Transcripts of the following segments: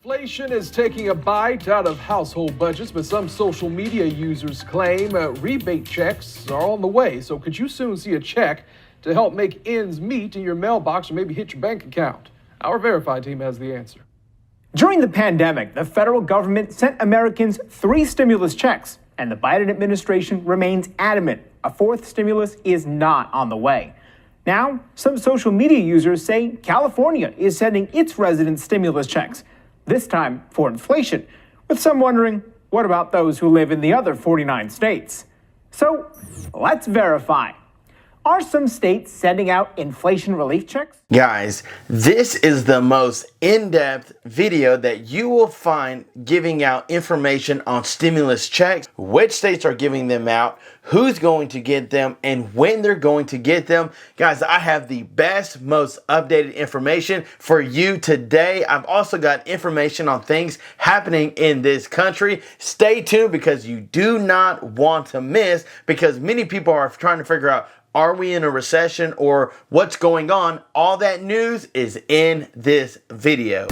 Inflation is taking a bite out of household budgets, but some social media users claim rebate checks are on the way. So could you soon see a check to help make ends meet in your mailbox or maybe hit your bank account? Our Verify team has the answer. During the pandemic, the federal government sent Americans 3 stimulus checks, and the Biden administration remains adamant a 4th stimulus is not on the way. Now, some social media users say California is sending its residents stimulus checks, this time for inflation, with some wondering, what about those who live in the other 49 states? So, let's verify. Are some states sending out inflation relief checks? Guys, this is the most in-depth video that you will find giving out information on stimulus checks, which states are giving them out, who's going to get them, and when they're going to get them. Guys, I have the best, most updated information for you today. I've also got information on things happening in this country. Stay tuned because you do not want to miss, because many people are trying to figure out, are we in a recession or what's going on? All that news is in this video.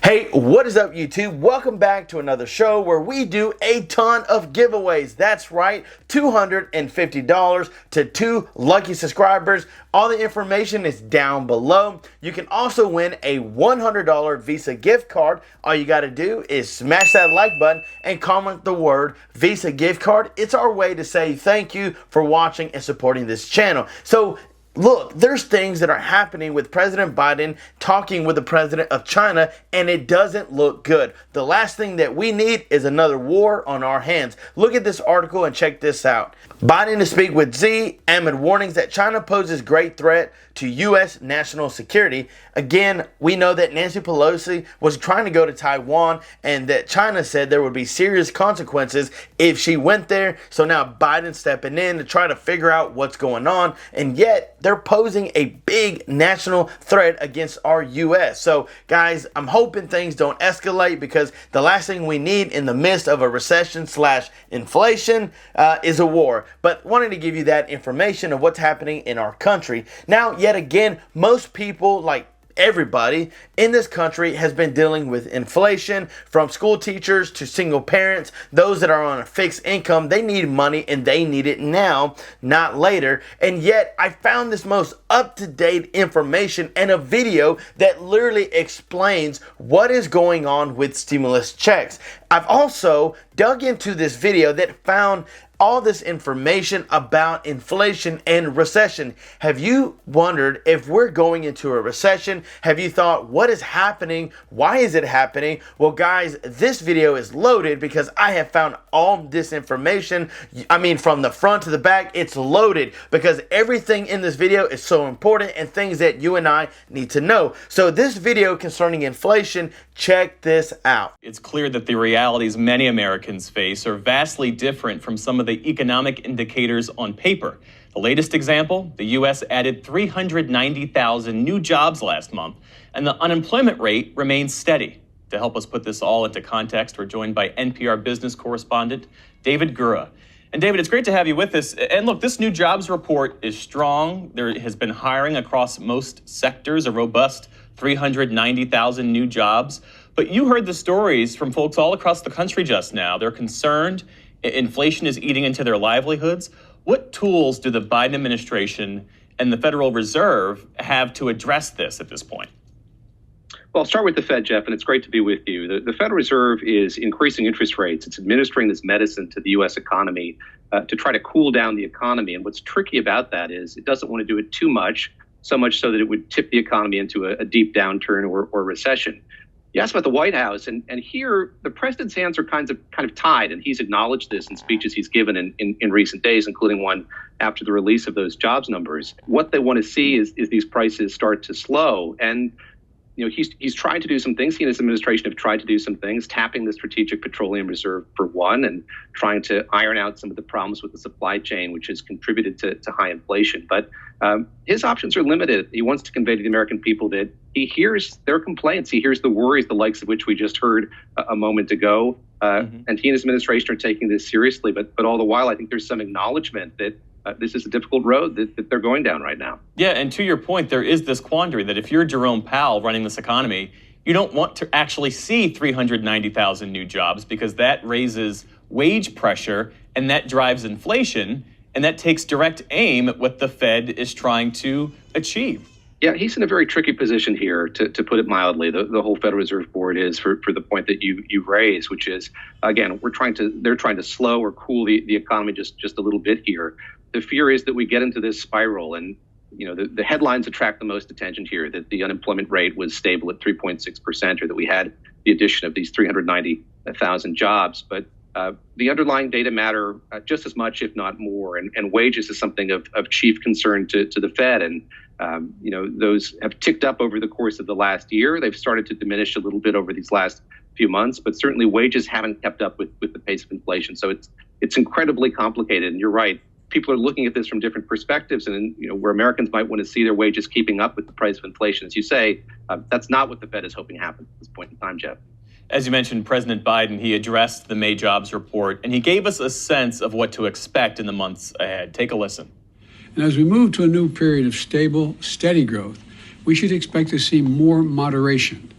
Hey, what is up, YouTube? Welcome back to another show where we do a ton of giveaways. That's right, $250 to 2 lucky subscribers. All the information is down below. You can also win a $100 Visa gift card. All you got to do is smash that like button and comment the word Visa gift card. It's our way to say thank you for watching and supporting this channel. So, look, there's things that are happening with President Biden talking with the president of China, and it doesn't look good. The last thing that we need is another war on our hands. Look at this article and check this out. Biden to speak with Xi amid warnings that China poses great threat to U.S. national security. Again, we know that Nancy Pelosi was trying to go to Taiwan and that China said there would be serious consequences if she went there. So now Biden's stepping in to try to figure out what's going on. And yet they're posing a big national threat against our U.S. So guys, I'm hoping things don't escalate, because the last thing we need in the midst of a recession / inflation is a war. But wanted to give you that information of what's happening in our country. Now, yet again, most people, like everybody in this country, has been dealing with inflation, from school teachers to single parents, those that are on a fixed income. They need money and they need it now, not later. And yet I found this most up-to-date information and a video that literally explains what is going on with stimulus checks. I've also dug into this video that found all this information about inflation and recession. Have you wondered if we're going into a recession? Have you thought, what is happening? Why is it happening? Well, guys, this video is loaded because I have found all this information. I mean, from the front to the back, it's loaded because everything in this video is so important and things that you and I need to know. So this video concerning inflation, check this out. It's clear that the realities many Americans face are vastly different from some of the economic indicators on paper. The latest example, the U.S. added 390,000 new jobs last month, and the unemployment rate remains steady. To help us put this all into context, we're joined by NPR business correspondent David Gura. And David, it's great to have you with us. And look, this new jobs report is strong. There has been hiring across most sectors, a robust 390,000 new jobs. But you heard the stories from folks all across the country just now. They're concerned. Inflation is eating into their livelihoods. What tools do the Biden administration and the Federal Reserve have to address this at this point? Well, I'll start with the Fed, Jeff, and it's great to be with you. The Federal Reserve is increasing interest rates. It's administering this medicine to the U.S. economy to try to cool down the economy. And what's tricky about that is it doesn't want to do it too much, so much so that it would tip the economy into a deep downturn or recession. You asked about the White House, and here the president's hands are kind of tied, and he's acknowledged this in speeches he's given in recent days, including one after the release of those jobs numbers. What they want to see is these prices start to slow, and he's tried to do some things. He and his administration have tried to do some things, tapping the Strategic Petroleum Reserve for one, and trying to iron out some of the problems with the supply chain, which has contributed to high inflation. But his options are limited. He wants to convey to the American people that he hears their complaints. He hears the worries, the likes of which we just heard a moment ago. And he and his administration are taking this seriously. But all the while, I think there's some acknowledgement that this is a difficult road that they're going down right now. Yeah, and to your point, there is this quandary that if you're Jerome Powell running this economy, you don't want to actually see 390,000 new jobs because that raises wage pressure and that drives inflation, and that takes direct aim at what the Fed is trying to achieve. Yeah, he's in a very tricky position here, to put it mildly. The whole Federal Reserve Board is for the point that you raised, which is, again, they're trying to slow or cool the economy just a little bit here. The fear is that we get into this spiral, and the headlines attract the most attention here, that the unemployment rate was stable at 3.6%, or that we had the addition of these 390,000 jobs. But the underlying data matter just as much, if not more. And wages is something of chief concern to the Fed. And, those have ticked up over the course of the last year. They've started to diminish a little bit over these last few months, but certainly wages haven't kept up with the pace of inflation. So it's incredibly complicated. And you're right. People are looking at this from different perspectives, and where Americans might want to see their wages keeping up with the price of inflation, as you say, that's not what the Fed is hoping happens at this point in time, Jeff. As you mentioned, President Biden, he addressed the May jobs report, and he gave us a sense of what to expect in the months ahead. Take a listen. And as we move to a new period of stable, steady growth, we should expect to see more moderation.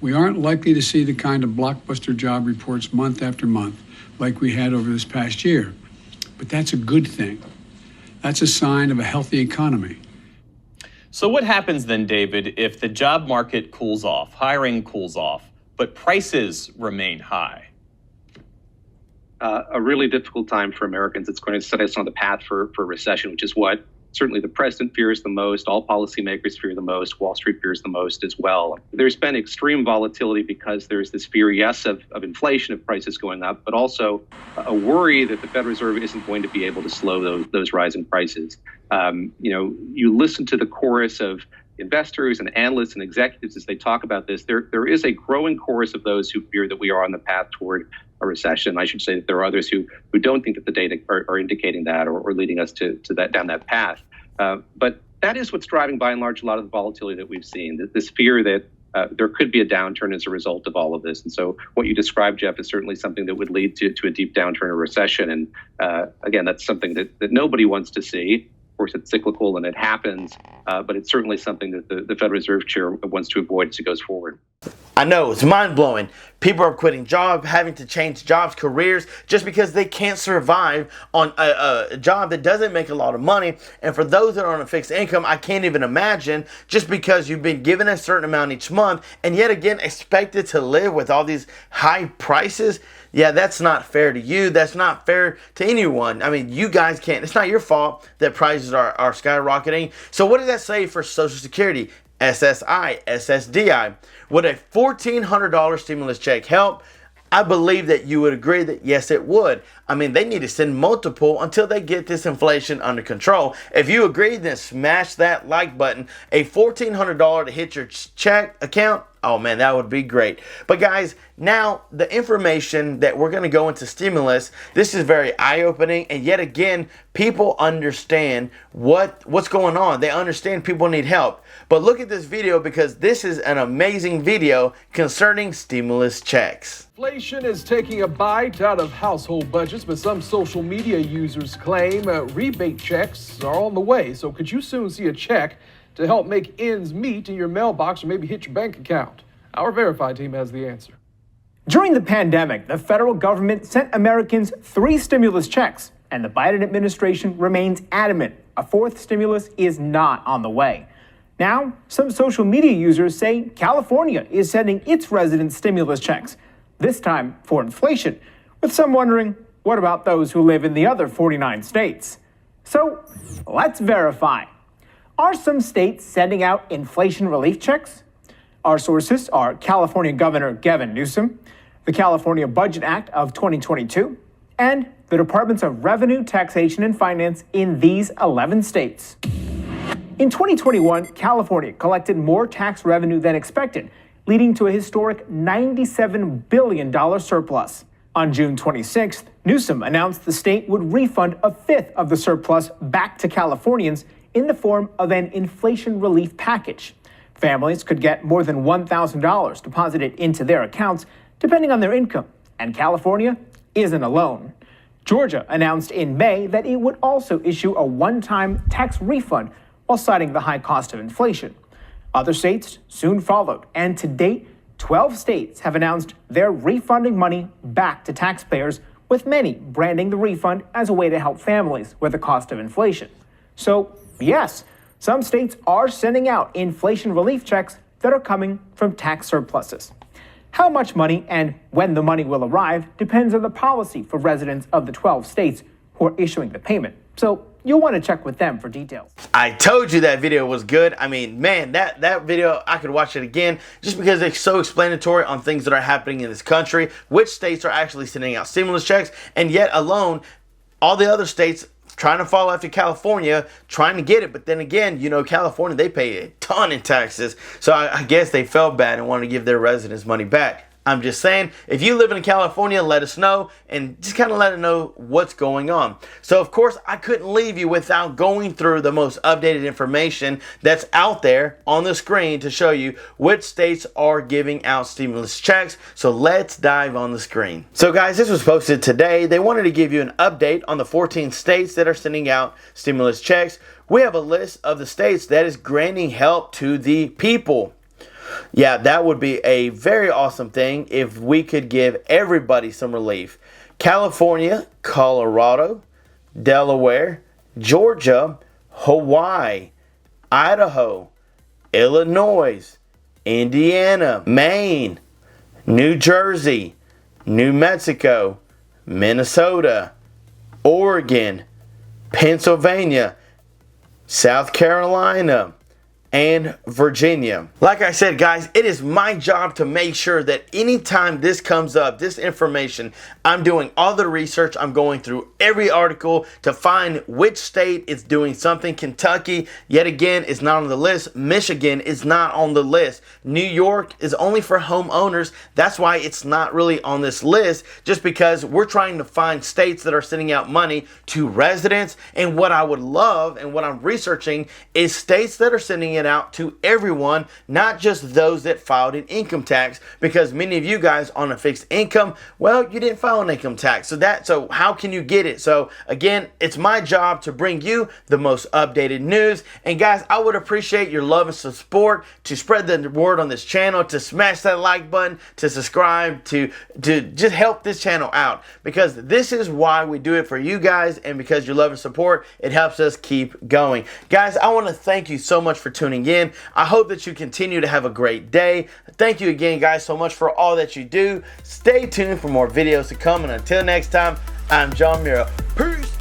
We aren't likely to see the kind of blockbuster job reports month after month like we had over this past year. But that's a good thing. That's a sign of a healthy economy. So what happens then, David, if the job market cools off, hiring cools off, but prices remain high? A really difficult time for Americans. It's going to set us on the path for a recession, which is what certainly the president fears the most. All policymakers fear the most. Wall Street fears the most as well. There's been extreme volatility because there's this fear, yes, of inflation, of prices going up, but also a worry that the Federal Reserve isn't going to be able to slow those rising prices. You listen to the chorus of investors and analysts and executives as they talk about this. There is a growing chorus of those who fear that we are on the path toward a recession. I should say that there are others who don't think that the data are indicating that or leading us to that down that path. But that is what's driving, by and large, a lot of the volatility that we've seen. This fear that there could be a downturn as a result of all of this. And so what you described, Jeff, is certainly something that would lead to a deep downturn or recession. And again, that's something that nobody wants to see. Of course, it's cyclical and it happens, but it's certainly something that the Federal Reserve Chair wants to avoid as it goes forward. I know, it's mind-blowing. People are quitting jobs, having to change jobs, careers, just because they can't survive on a job that doesn't make a lot of money. And for those that are on a fixed income, I can't even imagine, just because you've been given a certain amount each month and yet again expected to live with all these high prices. Yeah, that's not fair to you. That's not fair to anyone. I mean, you guys can't. It's not your fault that prices are skyrocketing. So what does that say for Social Security, SSI, SSDI? Would a $1,400 stimulus check help? I believe that you would agree that yes, it would. I mean, they need to send multiple until they get this inflation under control. If you agree, then smash that like button. A $1,400 to hit your check account, oh man, that would be great. But guys, now the information that we're going to go into stimulus, this is very eye-opening, and yet again, people understand what's going on. They understand people need help. But look at this video, because this is an amazing video concerning stimulus checks. Inflation is taking a bite out of household budgets, but some social media users claim rebate checks are on the way. So could you soon see a check to help make ends meet in your mailbox or maybe hit your bank account? Our Verify team has the answer. During the pandemic, the federal government sent Americans 3 stimulus checks, and the Biden administration remains adamant a 4th stimulus is not on the way. Now, some social media users say California is sending its residents stimulus checks, this time for inflation, with some wondering, what about those who live in the other 49 states? So, let's verify. Are some states sending out inflation relief checks? Our sources are California Governor Gavin Newsom, the California Budget Act of 2022, and the Departments of Revenue, Taxation, and Finance in these 11 states. In 2021, California collected more tax revenue than expected, leading to a historic $97 billion surplus. On June 26th, Newsom announced the state would refund a fifth of the surplus back to Californians in the form of an inflation relief package. Families could get more than $1,000 deposited into their accounts, depending on their income, and California isn't alone. Georgia announced in May that it would also issue a one-time tax refund while citing the high cost of inflation. Other states soon followed, and to date, 12 states have announced they're refunding money back to taxpayers, with many branding the refund as a way to help families with the cost of inflation. So, yes, some states are sending out inflation relief checks that are coming from tax surpluses. How much money and when the money will arrive depends on the policy for residents of the 12 states who are issuing the payment. So you'll want to check with them for details. I told you that video was good. I mean, man, that video, I could watch it again just because it's so explanatory on things that are happening in this country, which states are actually sending out stimulus checks, and yet alone, all the other states trying to follow after California, trying to get it. But then again, you know, California, they pay a ton in taxes. So I guess they felt bad and wanted to give their residents money back. I'm just saying, if you live in California, let us know and just kind of let us know what's going on. So, of course, I couldn't leave you without going through the most updated information that's out there on the screen to show you which states are giving out stimulus checks. So let's dive on the screen. So, guys, this was posted today. They wanted to give you an update on the 14 states that are sending out stimulus checks. We have a list of the states that is granting help to the people. Yeah, that would be a very awesome thing if we could give everybody some relief. California, Colorado, Delaware, Georgia, Hawaii, Idaho, Illinois, Indiana, Maine, New Jersey, New Mexico, Minnesota, Oregon, Pennsylvania, South Carolina, and Virginia. Like I said, guys, it is my job to make sure that anytime this comes up, this information, I'm doing all the research. I'm going through every article to find which state is doing something. Kentucky, yet again, is not on the list. Michigan is not on the list. New York is only for homeowners. That's why it's not really on this list, just because we're trying to find states that are sending out money to residents. And what I would love and what I'm researching is states that are sending it out to everyone, not just those that filed an income tax, because many of you guys on a fixed income, well, you didn't file an income tax. So how can you get it? So again, it's my job to bring you the most updated news. And guys, I would appreciate your love and support, to spread the word on this channel, to smash that like button, to subscribe, to just help this channel out, because this is why we do it, for you guys, and because your love and support, it helps us keep going. Guys, I want to thank you so much for tuning in. I hope that you continue to have a great day. Thank you again, guys, so much for all that you do. Stay tuned for more videos to come, and until next time, I'm John Miro. Peace.